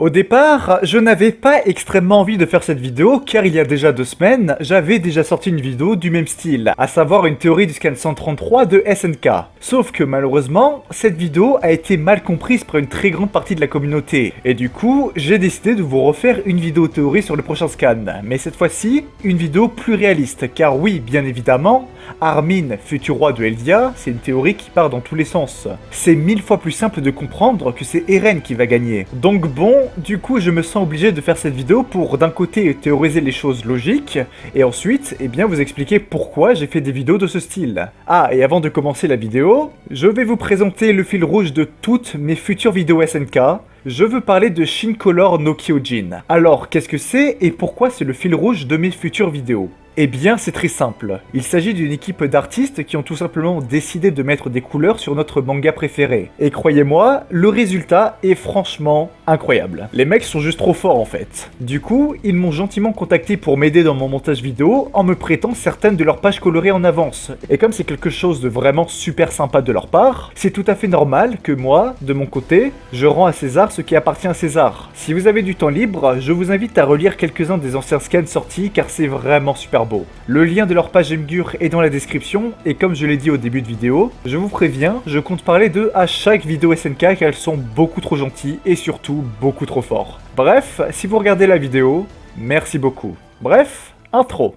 Au départ, je n'avais pas extrêmement envie de faire cette vidéo car il y a déjà 2 semaines, j'avais déjà sorti une vidéo du même style, à savoir une théorie du scan 133 de SNK. Sauf que malheureusement, cette vidéo a été mal comprise par une très grande partie de la communauté, et du coup, j'ai décidé de vous refaire une vidéo théorie sur le prochain scan, mais cette fois-ci, une vidéo plus réaliste, car oui, bien évidemment, Armin, futur roi de Eldia, c'est une théorie qui part dans tous les sens. C'est 1000 fois plus simple de comprendre que c'est Eren qui va gagner. Donc bon, du coup je me sens obligé de faire cette vidéo pour d'un côté théoriser les choses logiques, et ensuite, eh bien vous expliquer pourquoi j'ai fait des vidéos de ce style. Ah, et avant de commencer la vidéo, je vais vous présenter le fil rouge de toutes mes futures vidéos SNK. Je veux parler de Shin Color no Kyojin. Alors, qu'est-ce que c'est et pourquoi c'est le fil rouge de mes futures vidéos ? Eh bien, c'est très simple. Il s'agit d'une équipe d'artistes qui ont tout simplement décidé de mettre des couleurs sur notre manga préféré. Et croyez-moi, le résultat est franchement incroyable. Les mecs sont juste trop forts en fait. Du coup, ils m'ont gentiment contacté pour m'aider dans mon montage vidéo en me prêtant certaines de leurs pages colorées en avance. Et comme c'est quelque chose de vraiment super sympa de leur part, c'est tout à fait normal que moi, de mon côté, je rends à César ce qui appartient à César. Si vous avez du temps libre, je vous invite à relire quelques-uns des anciens scans sortis car c'est vraiment super beau. Le lien de leur page Mgur est dans la description et comme je l'ai dit au début de vidéo, je vous préviens, je compte parler d'eux à chaque vidéo SNK car elles sont beaucoup trop gentilles et surtout beaucoup trop forts. Bref, si vous regardez la vidéo, merci beaucoup. Bref, intro.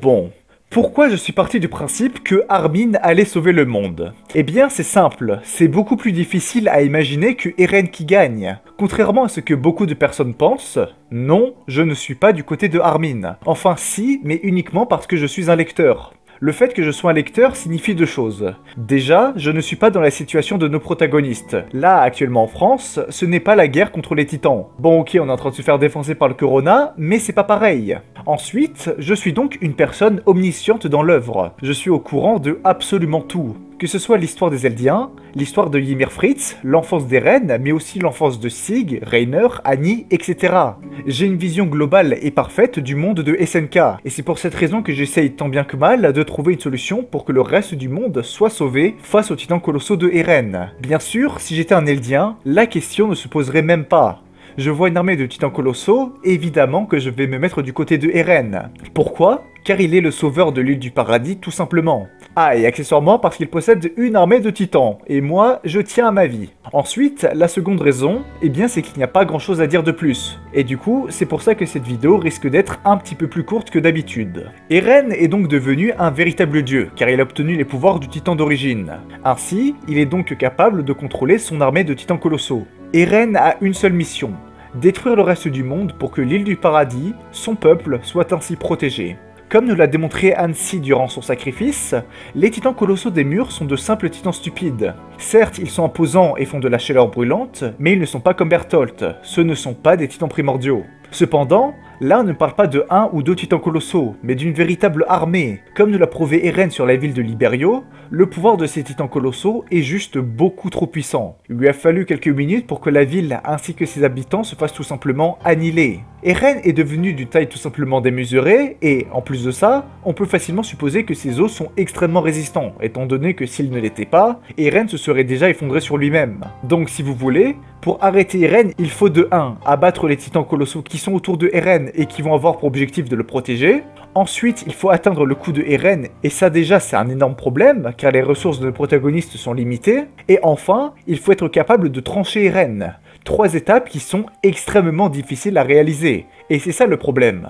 Bon. Pourquoi je suis parti du principe que Armin allait sauver le monde? Eh bien c'est simple, c'est beaucoup plus difficile à imaginer que Eren qui gagne. Contrairement à ce que beaucoup de personnes pensent, non, je ne suis pas du côté de Armin. Enfin si, mais uniquement parce que je suis un lecteur. Le fait que je sois un lecteur signifie 2 choses. Déjà, je ne suis pas dans la situation de nos protagonistes. Là, actuellement en France, ce n'est pas la guerre contre les titans. Bon ok, on est en train de se faire défoncer par le corona, mais c'est pas pareil. Ensuite, je suis donc une personne omnisciente dans l'œuvre. Je suis au courant de absolument tout. Que ce soit l'histoire des Eldiens, l'histoire de Ymir Fritz, l'enfance d'Eren, mais aussi l'enfance de Sig, Reiner, Annie, etc. J'ai une vision globale et parfaite du monde de SNK, et c'est pour cette raison que j'essaye tant bien que mal de trouver une solution pour que le reste du monde soit sauvé face aux titans colossaux de Eren. Bien sûr, si j'étais un Eldien, la question ne se poserait même pas. Je vois une armée de titans colossaux, évidemment que je vais me mettre du côté de Eren. Pourquoi ? Car il est le sauveur de l'île du paradis tout simplement. Ah, et accessoirement parce qu'il possède une armée de titans, et moi, je tiens à ma vie. Ensuite, la seconde raison, eh bien c'est qu'il n'y a pas grand chose à dire de plus. Et du coup, c'est pour ça que cette vidéo risque d'être un petit peu plus courte que d'habitude. Eren est donc devenu un véritable dieu, car il a obtenu les pouvoirs du titan d'origine. Ainsi, il est donc capable de contrôler son armée de titans colossaux. Eren a une seule mission, détruire le reste du monde pour que l'île du paradis, son peuple, soit ainsi protégé. Comme nous l'a démontré Hansi durant son sacrifice, les titans colossaux des murs sont de simples titans stupides. Certes, ils sont imposants et font de la chaleur brûlante, mais ils ne sont pas comme Bertholdt, ce ne sont pas des titans primordiaux. Cependant, là on ne parle pas de 1 ou 2 titans colossaux, mais d'une véritable armée. Comme nous l'a prouvé Eren sur la ville de Liberio, le pouvoir de ces titans colossaux est juste beaucoup trop puissant. Il lui a fallu quelques minutes pour que la ville ainsi que ses habitants se fassent tout simplement annihiler. Eren est devenu d'une taille tout simplement démesurée, et en plus de ça, on peut facilement supposer que ses os sont extrêmement résistants, étant donné que s'il ne l'était pas, Eren se serait déjà effondré sur lui-même. Donc si vous voulez, pour arrêter Eren, il faut de 1, abattre les titans colossaux qui sont autour de Eren et qui vont avoir pour objectif de le protéger. Ensuite, il faut atteindre le cou de Eren, et ça déjà c'est un énorme problème, car les ressources de nos protagonistes sont limitées. Et enfin, il faut être capable de trancher Eren. 3 étapes qui sont extrêmement difficiles à réaliser. Et c'est ça le problème.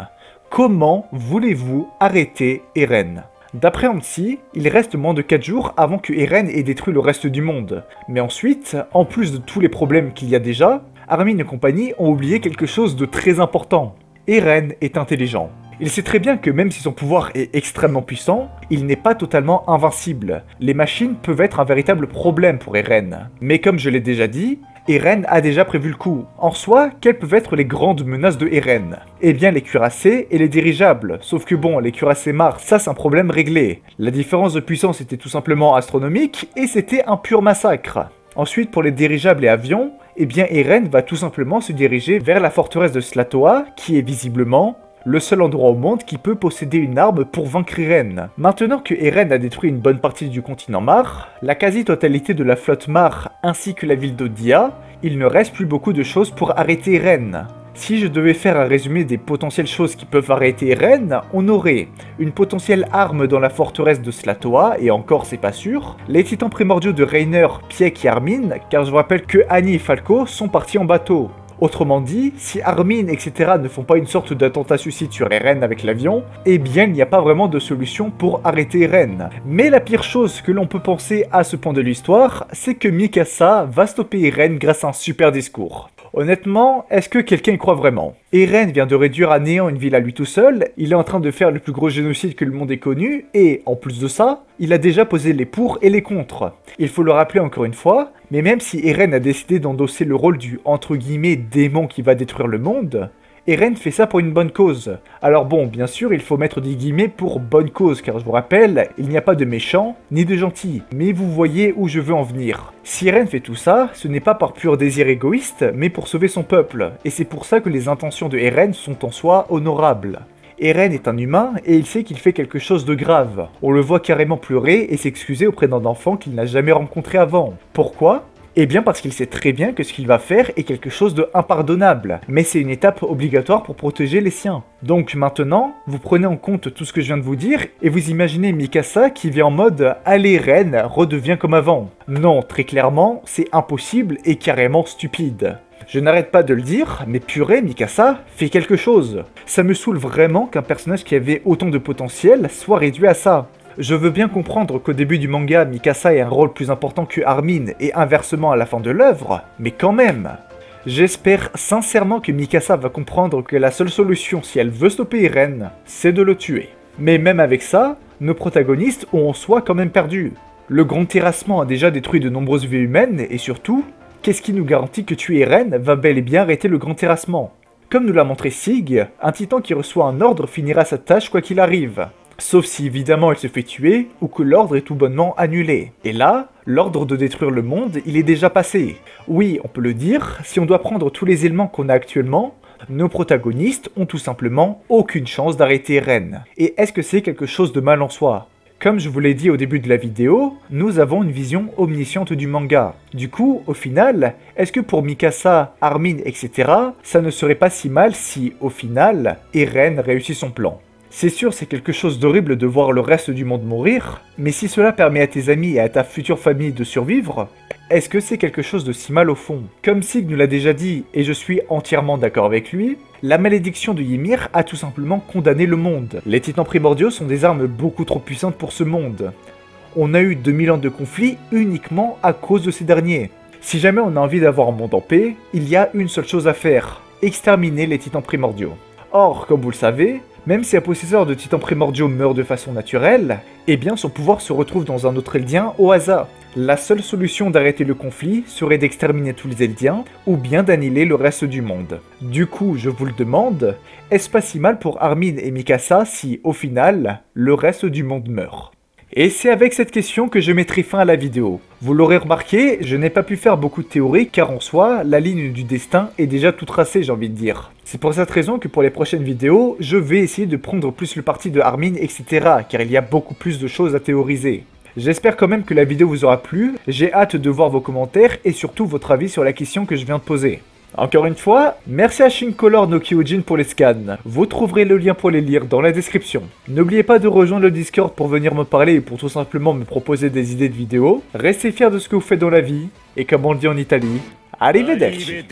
Comment voulez-vous arrêter Eren ? D'après Hansi, il reste moins de 4 jours avant que Eren ait détruit le reste du monde. Mais ensuite, en plus de tous les problèmes qu'il y a déjà, Armin et compagnie ont oublié quelque chose de très important. Eren est intelligent. Il sait très bien que même si son pouvoir est extrêmement puissant, il n'est pas totalement invincible. Les machines peuvent être un véritable problème pour Eren. Mais comme je l'ai déjà dit, Eren a déjà prévu le coup. En soi, quelles peuvent être les grandes menaces de Eren? Eh bien les cuirassés et les dirigeables. Sauf que bon, les cuirassés Mars, ça c'est un problème réglé. La différence de puissance était tout simplement astronomique et c'était un pur massacre. Ensuite, pour les dirigeables et avions, eh bien Eren va tout simplement se diriger vers la forteresse de Slatoa, qui est visiblement le seul endroit au monde qui peut posséder une arme pour vaincre Eren. Maintenant que Eren a détruit une bonne partie du continent Mar, la quasi-totalité de la flotte Mar ainsi que la ville d'Odia, il ne reste plus beaucoup de choses pour arrêter Eren. Si je devais faire un résumé des potentielles choses qui peuvent arrêter Eren, on aurait une potentielle arme dans la forteresse de Slatoa, et encore c'est pas sûr, les titans primordiaux de Reiner, Pieck et Armin, car je vous rappelle que Annie et Falco sont partis en bateau. Autrement dit, si Armin, etc. ne font pas une sorte d'attentat suicide sur Eren avec l'avion, eh bien il n'y a pas vraiment de solution pour arrêter Eren. Mais la pire chose que l'on peut penser à ce point de l'histoire, c'est que Mikasa va stopper Eren grâce à un super discours. Honnêtement, est-ce que quelqu'un y croit vraiment? Eren vient de réduire à néant une ville à lui tout seul, il est en train de faire le plus gros génocide que le monde ait connu, et en plus de ça, il a déjà posé les pour et les contre. Il faut le rappeler encore une fois, mais même si Eren a décidé d'endosser le rôle du entre guillemets démon qui va détruire le monde, Eren fait ça pour une bonne cause. Alors bon, bien sûr, il faut mettre des guillemets pour bonne cause, car je vous rappelle, il n'y a pas de méchants ni de gentils. Mais vous voyez où je veux en venir. Si Eren fait tout ça, ce n'est pas par pur désir égoïste, mais pour sauver son peuple. Et c'est pour ça que les intentions de Eren sont en soi honorables. Eren est un humain et il sait qu'il fait quelque chose de grave. On le voit carrément pleurer et s'excuser auprès d'un enfant qu'il n'a jamais rencontré avant. Pourquoi ? Eh bien parce qu'il sait très bien que ce qu'il va faire est quelque chose de impardonnable, mais c'est une étape obligatoire pour protéger les siens. Donc maintenant, vous prenez en compte tout ce que je viens de vous dire, et vous imaginez Mikasa qui vient en mode « Allez Eren, redevient comme avant ». Non, très clairement, c'est impossible et carrément stupide. Je n'arrête pas de le dire, mais purée, Mikasa, fais quelque chose. Ça me saoule vraiment qu'un personnage qui avait autant de potentiel soit réduit à ça. Je veux bien comprendre qu'au début du manga, Mikasa ait un rôle plus important que Armin et inversement à la fin de l'œuvre, mais quand même. J'espère sincèrement que Mikasa va comprendre que la seule solution si elle veut stopper Eren, c'est de le tuer. Mais même avec ça, nos protagonistes ont en soi quand même perdu. Le grand terrassement a déjà détruit de nombreuses vies humaines et surtout, qu'est-ce qui nous garantit que tuer Eren va bel et bien arrêter le grand terrassement? Comme nous l'a montré Sig, un titan qui reçoit un ordre finira sa tâche quoi qu'il arrive. Sauf si évidemment il se fait tuer, ou que l'ordre est tout bonnement annulé. Et là, l'ordre de détruire le monde, il est déjà passé. Oui, on peut le dire, si on doit prendre tous les éléments qu'on a actuellement, nos protagonistes ont tout simplement aucune chance d'arrêter Eren. Et est-ce que c'est quelque chose de mal en soi? Comme je vous l'ai dit au début de la vidéo, nous avons une vision omnisciente du manga. Du coup, au final, est-ce que pour Mikasa, Armin, etc., ça ne serait pas si mal si, au final, Eren réussit son plan? C'est sûr, c'est quelque chose d'horrible de voir le reste du monde mourir, mais si cela permet à tes amis et à ta future famille de survivre, est-ce que c'est quelque chose de si mal au fond? Comme Sig nous l'a déjà dit, et je suis entièrement d'accord avec lui, la malédiction de Ymir a tout simplement condamné le monde. Les titans primordiaux sont des armes beaucoup trop puissantes pour ce monde. On a eu 2000 ans de conflit uniquement à cause de ces derniers. Si jamais on a envie d'avoir un monde en paix, il y a une seule chose à faire, exterminer les titans primordiaux. Or, comme vous le savez, même si un possesseur de titans primordiaux meurt de façon naturelle, eh bien son pouvoir se retrouve dans un autre Eldien au hasard. La seule solution d'arrêter le conflit serait d'exterminer tous les Eldiens, ou bien d'annihiler le reste du monde. Du coup, je vous le demande, est-ce pas si mal pour Armin et Mikasa si, au final, le reste du monde meurt? Et c'est avec cette question que je mettrai fin à la vidéo. Vous l'aurez remarqué, je n'ai pas pu faire beaucoup de théories car en soi, la ligne du destin est déjà toute tracée, j'ai envie de dire. C'est pour cette raison que pour les prochaines vidéos, je vais essayer de prendre plus le parti de Armin, etc. car il y a beaucoup plus de choses à théoriser. J'espère quand même que la vidéo vous aura plu, j'ai hâte de voir vos commentaires et surtout votre avis sur la question que je viens de poser. Encore une fois, merci à Shincolor no Kyojin pour les scans. Vous trouverez le lien pour les lire dans la description. N'oubliez pas de rejoindre le Discord pour venir me parler et pour tout simplement me proposer des idées de vidéos. Restez fiers de ce que vous faites dans la vie, et comme on le dit en Italie, arrivederci.